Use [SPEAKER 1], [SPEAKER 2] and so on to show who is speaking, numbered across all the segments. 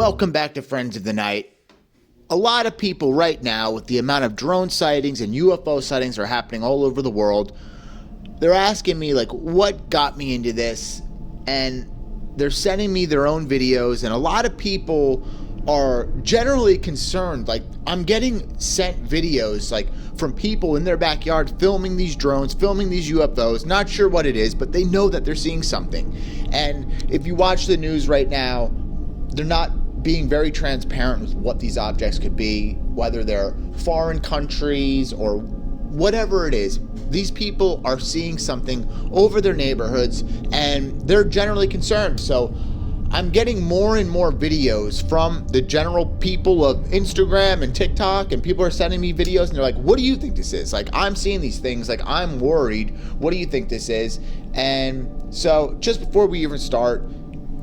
[SPEAKER 1] Welcome back to Friends of the Night. A lot of people right now, with the amount of drone sightings and UFO sightings that are happening all over the world, they're asking me, like, what got me into this? And they're sending me their own videos, and a lot of people are generally concerned. Like, I'm getting sent videos, like, from people in their backyard filming these drones, filming these UFOs, not sure what it is, but they know that they're seeing something. And if you watch the news right now, they're not being very transparent with what these objects could be, whether they're foreign countries or whatever it is. These people are seeing something over their neighborhoods, and they're generally concerned. So I'm getting more and more videos from the general people of Instagram and TikTok, and people are sending me videos, and they're like, what do you think this is? Like, I'm seeing these things, like, I'm worried. What do you think this is? And so just before we even start,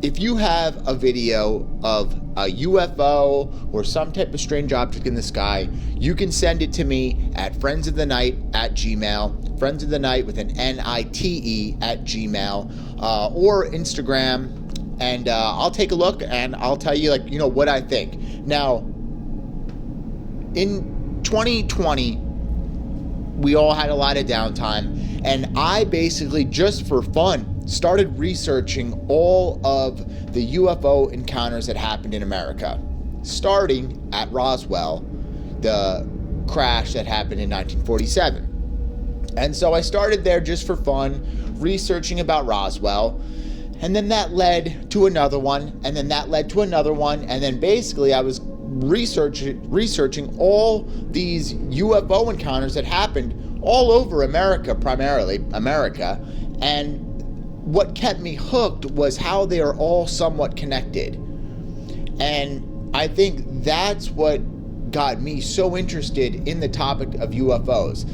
[SPEAKER 1] if you have a video of a UFO or some type of strange object in the sky, you can send it to me at friendsofthenight@gmail, friendsofthenight with an N-I-T-E @gmail, or Instagram, and I'll take a look and I'll tell you, like, what I think. Now, in 2020, we all had a lot of downtime, and I basically, just for fun, started researching all of the UFO encounters that happened in America, starting at Roswell, the crash that happened in 1947. And so I started there just for fun, researching about Roswell, and then that led to another one, and then that led to another one, and then basically I was researching all these UFO encounters that happened all over America, primarily America, and what kept me hooked was how they are all somewhat connected. And I think that's what got me so interested in the topic of UFOs.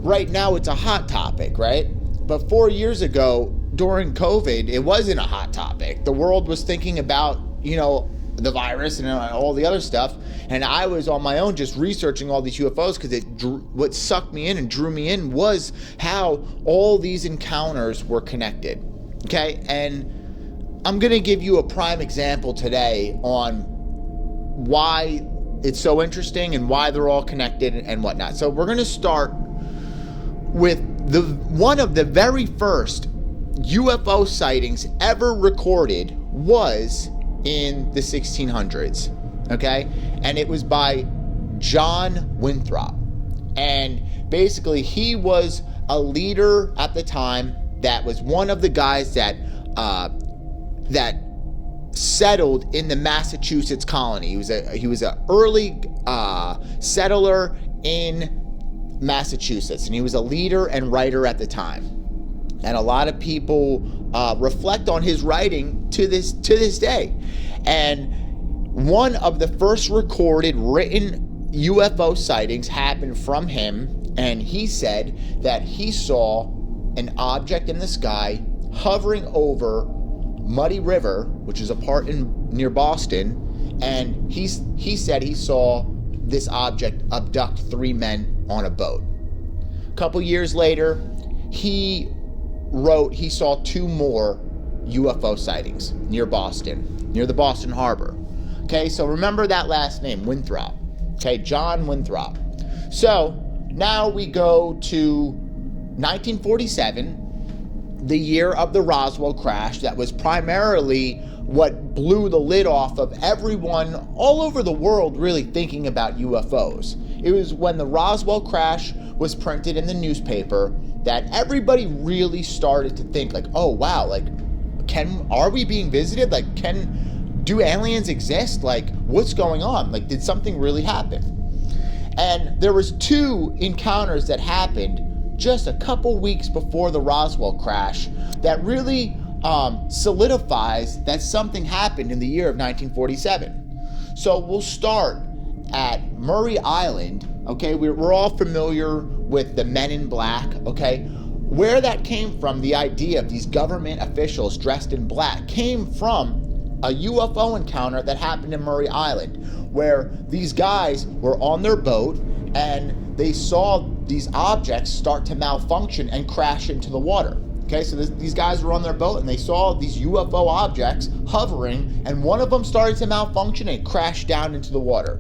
[SPEAKER 1] Right now, it's a hot topic, right? But 4 years ago, during COVID, it wasn't a hot topic. The world was thinking about, the virus and all the other stuff. And I was on my own just researching all these UFOs, because what sucked me in and drew me in was how all these encounters were connected. Okay, and I'm going to give you a prime example today on why it's so interesting and why they're all connected and whatnot. So we're going to start with one of the very first UFO sightings ever recorded was in the 1600s, okay? And it was by John Winthrop. And basically he was a leader at the time that was one of the guys that settled in the Massachusetts colony. He was an early settler in Massachusetts, and he was a leader and writer at the time. And a lot of people reflect on his writing to this day. And one of the first recorded written UFO sightings happened from him, and he said that he saw an object in the sky hovering over Muddy River, which is a part near Boston, and he said he saw this object abduct 3 men on a boat. A couple years later, he wrote he saw 2 more UFO sightings near Boston, near the Boston Harbor. Okay, so remember that last name, Winthrop. Okay, John Winthrop. So now we go to 1947, the year of the Roswell crash. That was primarily what blew the lid off of everyone all over the world really thinking about UFOs. It was when the Roswell crash was printed in the newspaper that everybody really started to think, like, oh wow, like, are we being visited? Like, do aliens exist? Like, what's going on? Like, did something really happen? And there was 2 encounters that happened just a couple weeks before the Roswell crash that really solidifies that something happened in the year of 1947. So we'll start at Murray Island. Okay, we're all familiar with the Men in Black. Okay, where that came from, the idea of these government officials dressed in black, came from a UFO encounter that happened in Murray Island, where these guys were on their boat and they saw these objects start to malfunction and crash into the water. Okay, so these guys were on their boat and they saw these UFO objects hovering, and one of them started to malfunction and crashed down into the water.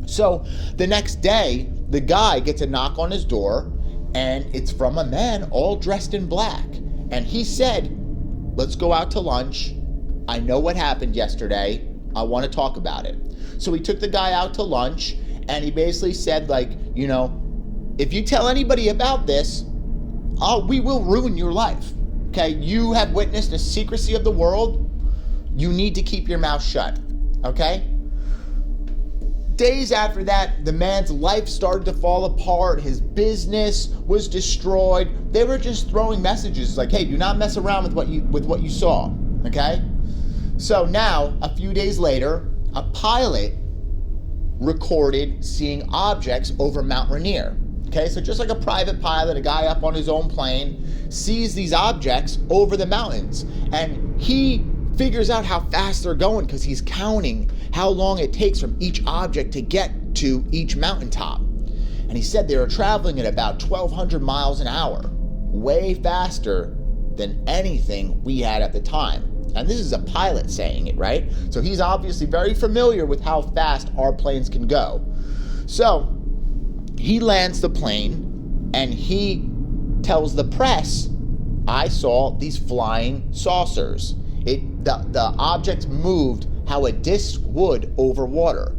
[SPEAKER 1] So the next day, the guy gets a knock on his door, and it's from a man all dressed in black. And he said, let's go out to lunch. I know what happened yesterday. I want to talk about it. So he took the guy out to lunch, and he basically said, like, you know, if you tell anybody about this, we will ruin your life. Okay, you have witnessed the secrecy of the world. You need to keep your mouth shut. Okay? Days after that, the man's life started to fall apart. His business was destroyed. They were just throwing messages like, hey, do not mess around with what you saw. Okay? So now, a few days later, a pilot recorded seeing objects over Mount Rainier. Okay, so just like a private pilot, a guy up on his own plane, sees these objects over the mountains. And he figures out how fast they're going because he's counting how long it takes from each object to get to each mountaintop. And he said they were traveling at about 1,200 miles an hour, way faster than anything we had at the time. And this is a pilot saying it, right? So he's obviously very familiar with how fast our planes can go. So he lands the plane and he tells the press, I saw these flying saucers. The objects moved how a disc would over water,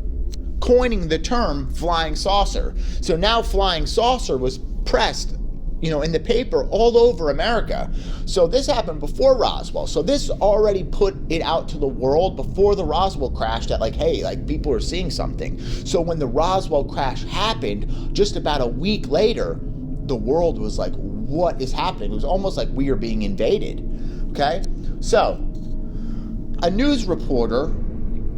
[SPEAKER 1] coining the term flying saucer. So now flying saucer was pressed, in the paper all over America. So this happened before Roswell. So this already put it out to the world before the Roswell crash that hey, people are seeing something. So when the Roswell crash happened, just about a week later, the world was like, what is happening? It was almost like we are being invaded. Okay? So a news reporter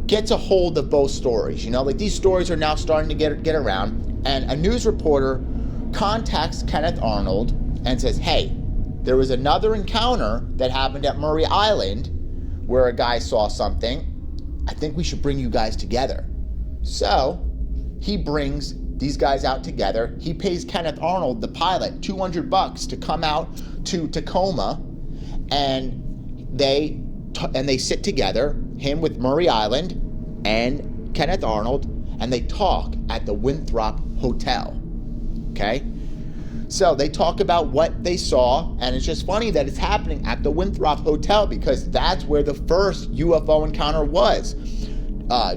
[SPEAKER 1] gets a hold of both stories. These stories are now starting to get around, and a news reporter contacts Kenneth Arnold and says, hey, there was another encounter that happened at Murray Island where a guy saw something. I think we should bring you guys together. So he brings these guys out together. He pays Kenneth Arnold, the pilot, $200 to come out to Tacoma, and they sit together, him with Murray Island and Kenneth Arnold, and they talk at the Winthrop Hotel. Okay? So they talk about what they saw, and it's just funny that it's happening at the Winthrop Hotel because that's where the first UFO encounter was.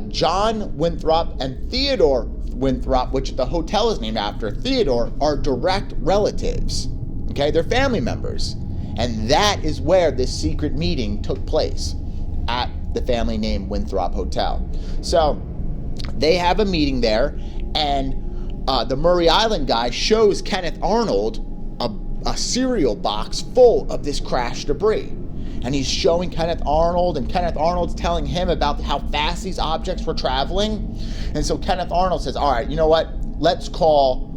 [SPEAKER 1] John Winthrop and Theodore Winthrop, which the hotel is named after, Theodore, are direct relatives. Okay? They're family members. And that is where this secret meeting took place, at the family name Winthrop Hotel. So they have a meeting there, and the Murray Island guy shows Kenneth Arnold a cereal box full of this crash debris. And he's showing Kenneth Arnold, and Kenneth Arnold's telling him about how fast these objects were traveling. And so Kenneth Arnold says, all right, you know what? Let's call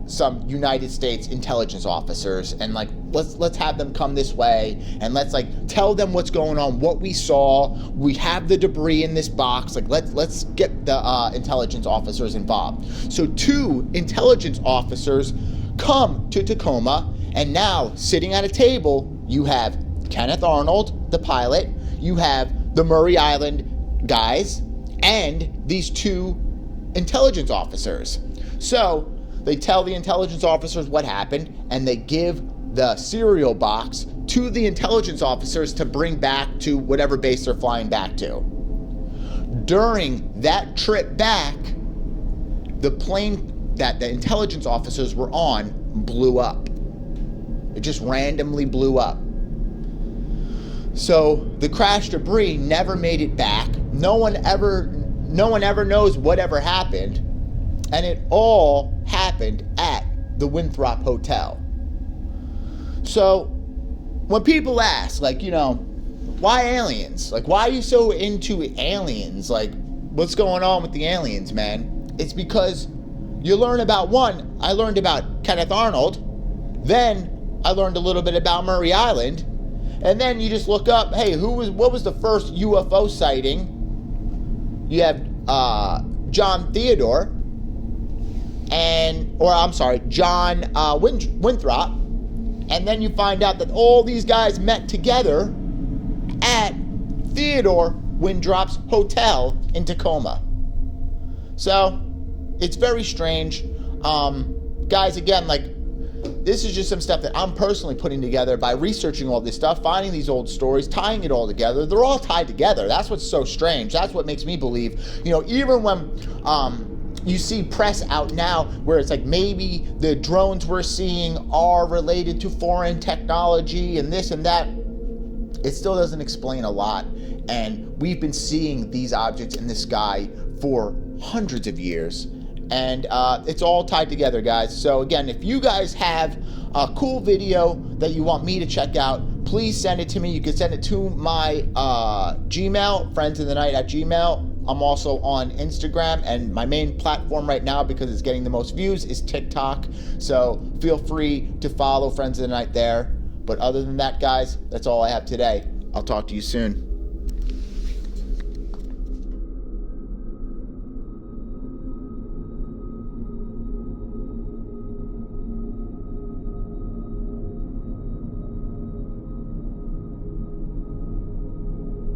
[SPEAKER 1] some United States intelligence officers, and let's have them come this way, and let's tell them what's going on, what we saw. We have the debris in this box. Let's get the intelligence officers involved. So 2 intelligence officers come to Tacoma, and now sitting at a table, you have Kenneth Arnold, the pilot, you have the Murray Island guys, and these 2 intelligence officers. So they tell the intelligence officers what happened, and they give the cereal box to the intelligence officers to bring back to whatever base they're flying back to. During that trip back, the plane that the intelligence officers were on blew up. It just randomly blew up. So the crash debris never made it back. No one ever knows whatever happened. And it all happened at the Winthrop Hotel. So when people ask, why aliens? Why are you so into aliens? What's going on with the aliens, man? It's because you learn about I learned about Kenneth Arnold. Then I learned a little bit about Murray Island. And then you just look up, hey, what was the first UFO sighting? You have John Theodore. John Winthrop, And then you find out that all these guys met together at Theodore Wintrop's hotel in Tacoma. So it's very strange. Guys, again, like, this is just some stuff that I'm personally putting together by researching all this stuff, finding these old stories, tying it all together. They're all tied together. That's what's so strange. That's what makes me believe, even when you see press out now where it's like maybe the drones we're seeing are related to foreign technology and this and that, it still doesn't explain a lot. And we've been seeing these objects in the sky for hundreds of years. And it's all tied together, guys. So again, if you guys have a cool video that you want me to check out, please send it to me. You can send it to my Gmail, friendsinthenight@gmail. I'm also on Instagram, and my main platform right now, because it's getting the most views, is TikTok. So feel free to follow Friends of the Night there. But other than that, guys, that's all I have today. I'll talk to you soon.